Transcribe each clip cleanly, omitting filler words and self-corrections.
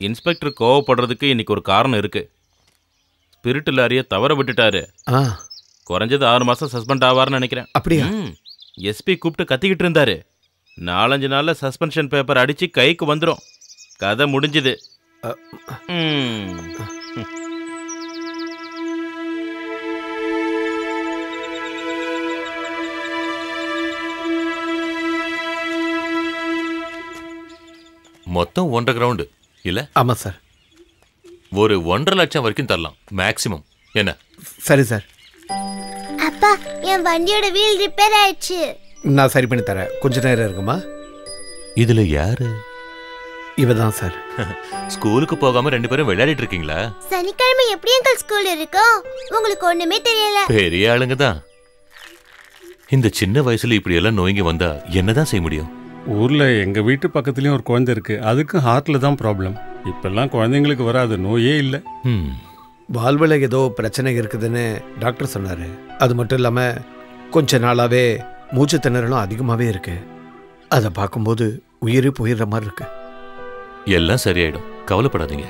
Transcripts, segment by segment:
Inspector கோவப்படுறதுக்கு இன்னைக்கு ஒரு காரணம் இருக்கு. ஸ்பிரிட் லாரியை தவற விட்டுட்டாரு. குறைஞ்சது 6 மாசம் சஸ்பெண்ட் ஆவார்னு நினைக்கிறேன். அப்படியா? எஸ்பி கூப்பிட்டு கத்திக்கிட்டு இருந்தாரு. 4-5 நாள்ல சஸ்பென்ஷன் பேப்பர் அடிச்சு கைக்கு வந்துடும். கதை முடிஞ்சுது. மொத்தம் 1.5 கிரவுண்டு இல்ல? ஆமா சார். ஒரு 1.5 லட்சம் வரைக்கும் தரலாம் மேக்ஸிமம். என்ன? சரி சார். அப்பா, என் வண்டியோட வீல் ரிப்பேர் ஆயிடுச்சு. நான் சரி பண்ணி தரேன். கொஞ்ச நேரம் இருக்குமா? இதுல யாரு? இவதான் சார். ஸ்கூலுக்கு போகாம 2 பேரும் விளையாடிட்டு இருக்கீங்களா? சனிக்கிழமை எப்படி அங்கிள் ஸ்கூல் இருக்கும்? உங்களுக்கு ஒண்ணுமே தெரியல. பெரிய ஆளுங்க தான். இந்த சின்ன வயசுல இப்படி எல்லாம் நோய்ங்க வந்தா என்னதான் செய்ய முடியும்? ஊர்ல எங்க வீட்டு பக்கத்துலயும் ஒரு குழந்தை இருக்கு. அதுக்கு ஹார்ட்ல தான் ப்ராப்ளம். இப்பெல்லாம் குழந்தைங்களுக்கு வராது நோயே இல்லை. வால்வில் ஏதோ பிரச்சனை இருக்குதுன்னு டாக்டர் சொன்னாரு. அது மட்டும் இல்லாம கொஞ்ச நாளாவே மூச்சு திணறலும் அதிகமாவே இருக்கு. அதை பார்க்கும்போது உயிரே போயிடுற மாதிரி இருக்கு. எல்லாம் சரியாயிடும், கவலைப்படாதீங்க.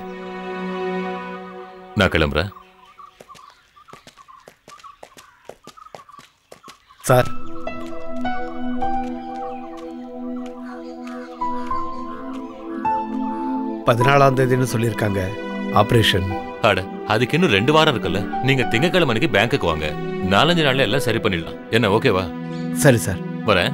நான் கிளம்புறேன். சார், பதினாலாம் தேதின்னு சொல்லியிருக்காங்க ஆபரேஷன். அட, அதுக்கு இன்னும் 2 வாரம் இருக்குல்ல. நீங்க திங்கட்கிழமை அன்னைக்கு பேங்க்குக்கு வாங்க. 4-5 நாள்ல எல்லாம் சரி பண்ணிடலாம். என்ன, ஓகேவா? சரி சார், வரேன்.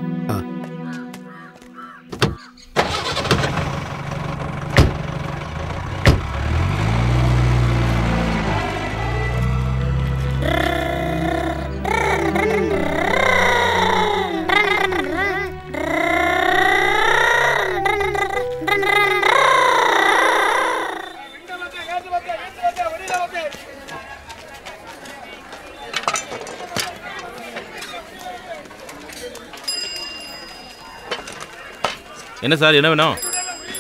என்ன சார், என்ன வேணும்?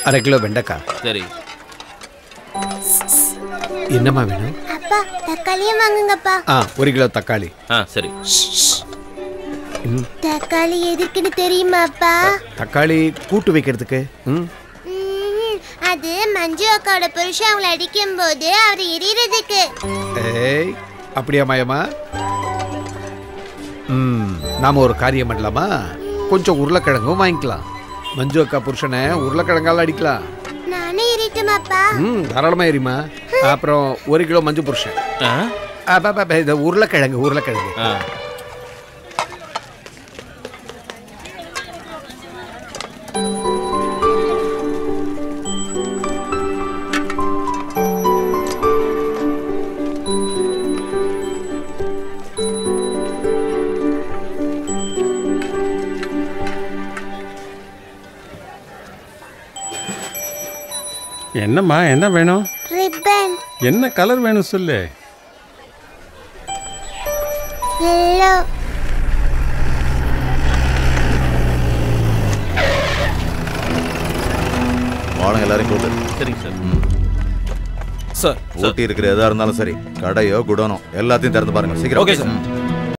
1/2 கிலோ வெண்டைக்காய். சரி. என்னம்மா வேணும்? அப்பா, தக்காளியே வாங்குங்கப்பா. 1 கிலோ தக்காளி. சரி. தக்காளி எதுக்குன்னு தெரியுமா அப்பா? தக்காளி கூட்டு வைக்கிறதுக்கு. அது மஞ்சு அக்காவோட புருஷன் அவங்களை அடிக்கும் போது அவர் எரியறதுக்கு. ஏய், அப்படியா மாயமா? நாம ஒரு காரியம் பண்ணலாமா? கொஞ்சம் உருளைக்கிழங்கும் வாங்கிக்கலாம். மஞ்சு அக்கா புருஷனை உருளைக்கிழங்கால அடிக்கலாம். நானே எரியட்டுமாப்பா? தாராளமா எரியுமா. அப்புறம் 1 கிலோ மஞ்சு புருஷன். உருளைக்கிழங்கு உருளைக்கிழங்கு. என்னம்மா, என்ன வேணும்? ரிப்பன். என்ன கலர் வேணும் சொல்லு. எல்லோ. வாங்க எல்லாரும் கூட்டு. சரிங்க சார். சார், ஊட்டி இருக்கிற எதா இருந்தாலும் சரி, கடையோ குடோனோ எல்லாத்தையும் திறந்து பாருங்க சீக்கிரம். Okay sir.